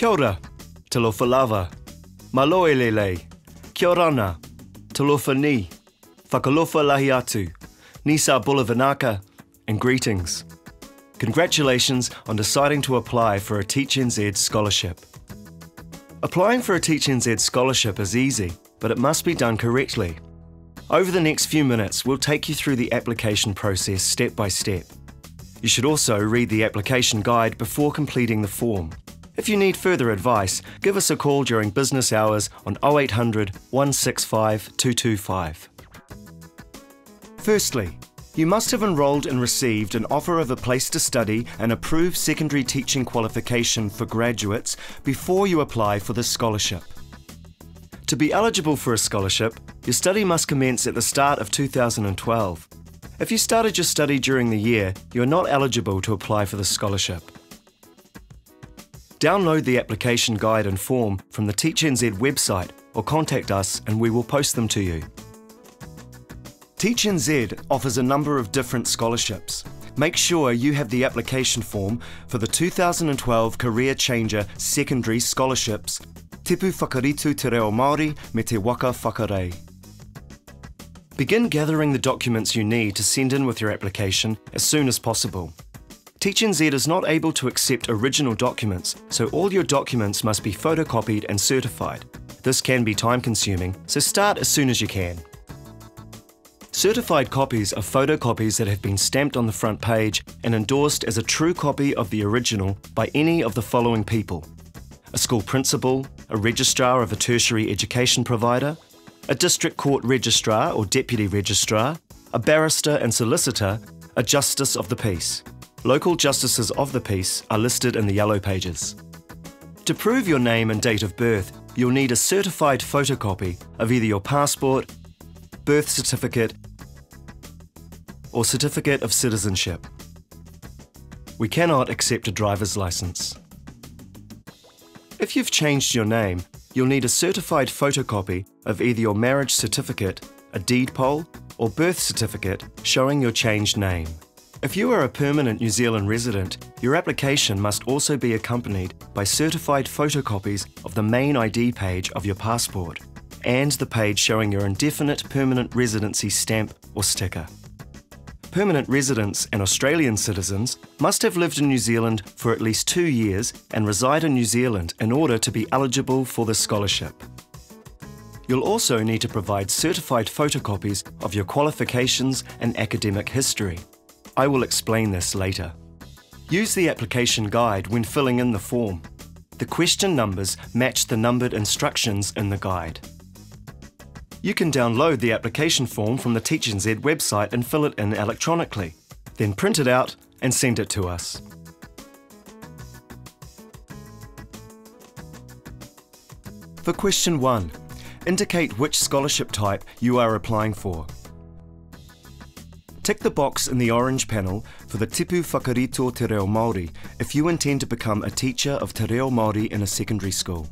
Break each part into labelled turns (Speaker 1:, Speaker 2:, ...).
Speaker 1: Kia ora, talofa lava, maloe lele, kia orana, talofa ni, whakalofa lahi atu, nisa bulavanaka, and greetings. Congratulations on deciding to apply for a Teach NZ scholarship. Applying for a Teach NZ scholarship is easy, but it must be done correctly. Over the next few minutes, we'll take you through the application process step by step. You should also read the application guide before completing the form. If you need further advice, give us a call during business hours on 0800 165 225. Firstly, you must have enrolled and received an offer of a place to study and approved secondary teaching qualification for graduates before you apply for this scholarship. To be eligible for a scholarship, your study must commence at the start of 2012. If you started your study during the year, you are not eligible to apply for the scholarship. Download the application guide and form from the Teach NZ website or contact us and we will post them to you. Teach NZ offers a number of different scholarships. Make sure you have the application form for the 2012 Career Changer Secondary Scholarships Tipu Whakarito te Reo Maori me te Waka Whakarei. Begin gathering the documents you need to send in with your application as soon as possible. Teach NZ is not able to accept original documents, so all your documents must be photocopied and certified. This can be time-consuming, so start as soon as you can. Certified copies are photocopies that have been stamped on the front page and endorsed as a true copy of the original by any of the following people: a school principal, a registrar of a tertiary education provider, a district court registrar or deputy registrar, a barrister and solicitor, a justice of the peace. Local justices of the peace are listed in the yellow pages. To prove your name and date of birth, you'll need a certified photocopy of either your passport, birth certificate, or certificate of citizenship. We cannot accept a driver's license. If you've changed your name, you'll need a certified photocopy of either your marriage certificate, a deed poll, or birth certificate showing your changed name. If you are a permanent New Zealand resident, your application must also be accompanied by certified photocopies of the main ID page of your passport and the page showing your indefinite permanent residency stamp or sticker. Permanent residents and Australian citizens must have lived in New Zealand for at least 2 years and reside in New Zealand in order to be eligible for the scholarship. You'll also need to provide certified photocopies of your qualifications and academic history. I will explain this later. Use the application guide when filling in the form. The question numbers match the numbered instructions in the guide. You can download the application form from the Teach NZ website and fill it in electronically. Then print it out and send it to us. For question 1, indicate which scholarship type you are applying for. Tick the box in the orange panel for the Tipu Whakarito te Reo Maori if you intend to become a teacher of te Reo Maori in a secondary school.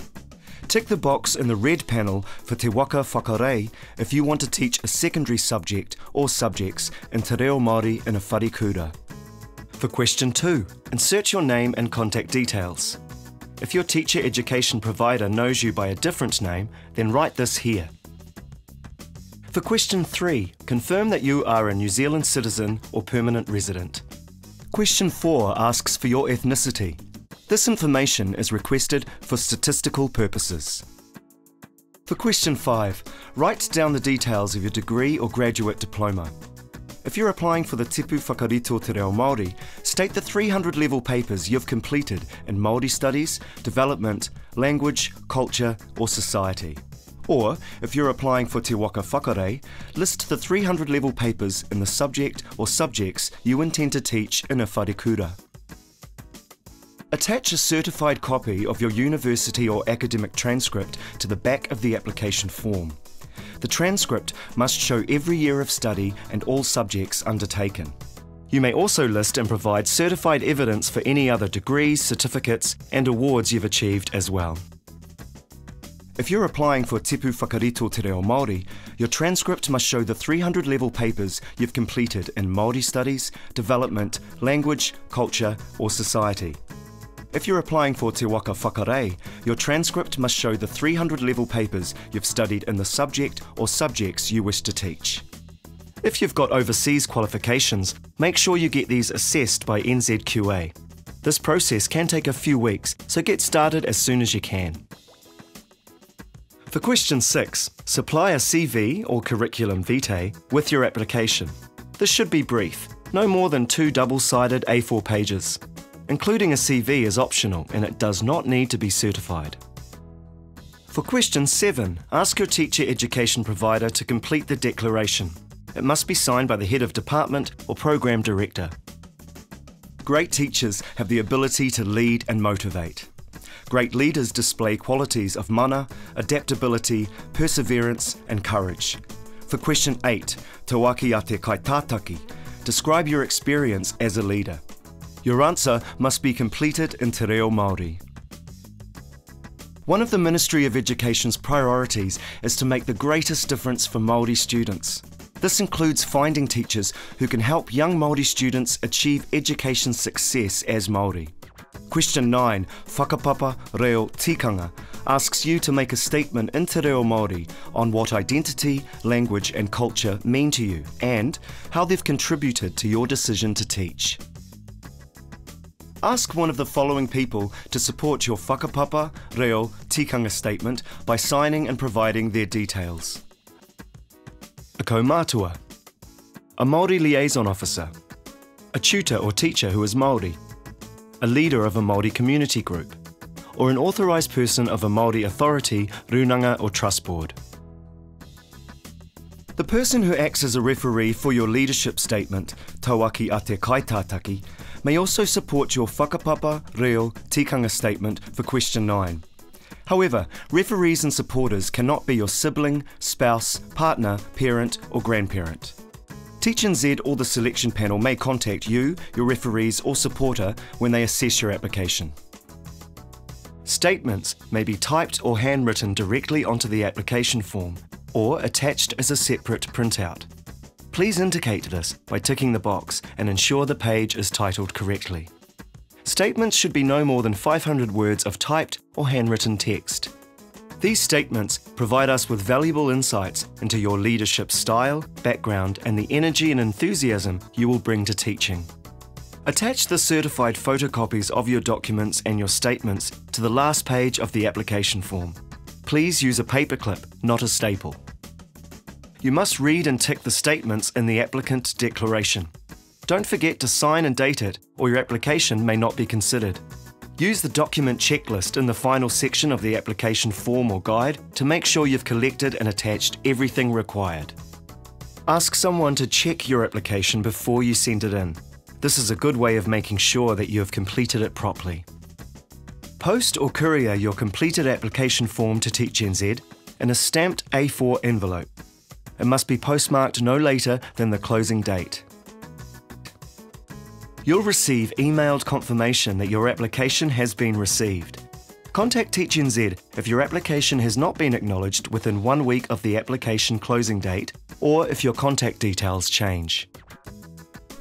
Speaker 1: Tick the box in the red panel for te Waka Whakarei if you want to teach a secondary subject or subjects in te Reo Maori in a wharikura. For question 2, insert your name and contact details. If your teacher education provider knows you by a different name, then write this here. For question 3, confirm that you are a New Zealand citizen or permanent resident. Question 4 asks for your ethnicity. This information is requested for statistical purposes. For question 5, write down the details of your degree or graduate diploma. If you're applying for the Tipu Whakarito te Reo Maori, state the 300 level papers you've completed in Māori studies, development, language, culture or society. Or, if you're applying for te Waka Whakarei, list the 300 level papers in the subject or subjects you intend to teach in a wharikura. Attach a certified copy of your university or academic transcript to the back of the application form. The transcript must show every year of study and all subjects undertaken. You may also list and provide certified evidence for any other degrees, certificates and awards you've achieved as well. If you're applying for Tipu Whakarito te Reo Maori, your transcript must show the 300 level papers you've completed in Māori studies, development, language, culture or society. If you're applying for Te Waka Whakarei, your transcript must show the 300 level papers you've studied in the subject or subjects you wish to teach. If you've got overseas qualifications, make sure you get these assessed by NZQA. This process can take a few weeks, so get started as soon as you can. For question 6, supply a CV or curriculum vitae with your application. This should be brief, no more than 2 double-sided A4 pages. Including a CV is optional and it does not need to be certified. For question 7, ask your teacher education provider to complete the declaration. It must be signed by the head of department or program director. Great teachers have the ability to lead and motivate. Great leaders display qualities of mana, adaptability, perseverance and courage. For question 8, Te waki a te kaitātaki, describe your experience as a leader. Your answer must be completed in Te Reo Maori. One of the Ministry of Education's priorities is to make the greatest difference for Māori students. This includes finding teachers who can help young Māori students achieve education success as Māori. Question 9, Whakapapa Reo Tikanga, asks you to make a statement in Te Reo Maori on what identity, language and culture mean to you and how they've contributed to your decision to teach. Ask one of the following people to support your whakapapa, reo, tikanga statement by signing and providing their details. A kaumātua, a Māori liaison officer, a tutor or teacher who is Māori, a leader of a Māori community group, or an authorised person of a Māori authority, runanga or trust board. The person who acts as a referee for your leadership statement, tauaki a te kaitātaki, may also support your whakapapa, reo, tikanga statement for question 9. However, referees and supporters cannot be your sibling, spouse, partner, parent or grandparent. Teach NZ or the selection panel may contact you, your referees or supporter when they assess your application. Statements may be typed or handwritten directly onto the application form or attached as a separate printout. Please indicate this by ticking the box and ensure the page is titled correctly. Statements should be no more than 500 words of typed or handwritten text. These statements provide us with valuable insights into your leadership style, background, and the energy and enthusiasm you will bring to teaching. Attach the certified photocopies of your documents and your statements to the last page of the application form. Please use a paperclip, not a staple. You must read and tick the statements in the applicant declaration. Don't forget to sign and date it, or your application may not be considered. Use the document checklist in the final section of the application form or guide to make sure you've collected and attached everything required. Ask someone to check your application before you send it in. This is a good way of making sure that you have completed it properly. Post or courier your completed application form to Teach NZ in a stamped A4 envelope. It must be postmarked no later than the closing date. You'll receive emailed confirmation that your application has been received. Contact Teach NZ if your application has not been acknowledged within 1 week of the application closing date or if your contact details change.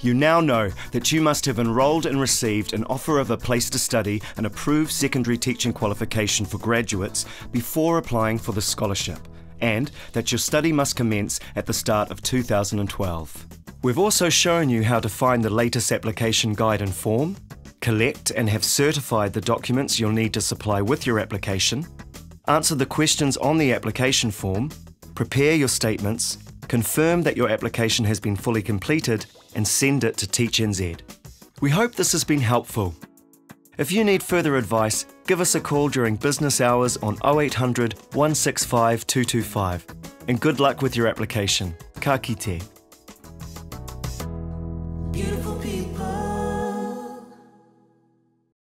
Speaker 1: You now know that you must have enrolled and received an offer of a place to study an approved secondary teaching qualification for graduates before applying for the scholarship, and that your study must commence at the start of 2012. We've also shown you how to find the latest application guide and form, collect and have certified the documents you'll need to supply with your application, answer the questions on the application form, prepare your statements, confirm that your application has been fully completed, and send it to Teach NZ. We hope this has been helpful. If you need further advice, give us a call during business hours on 0800 165 225. And good luck with your application. Ka kite.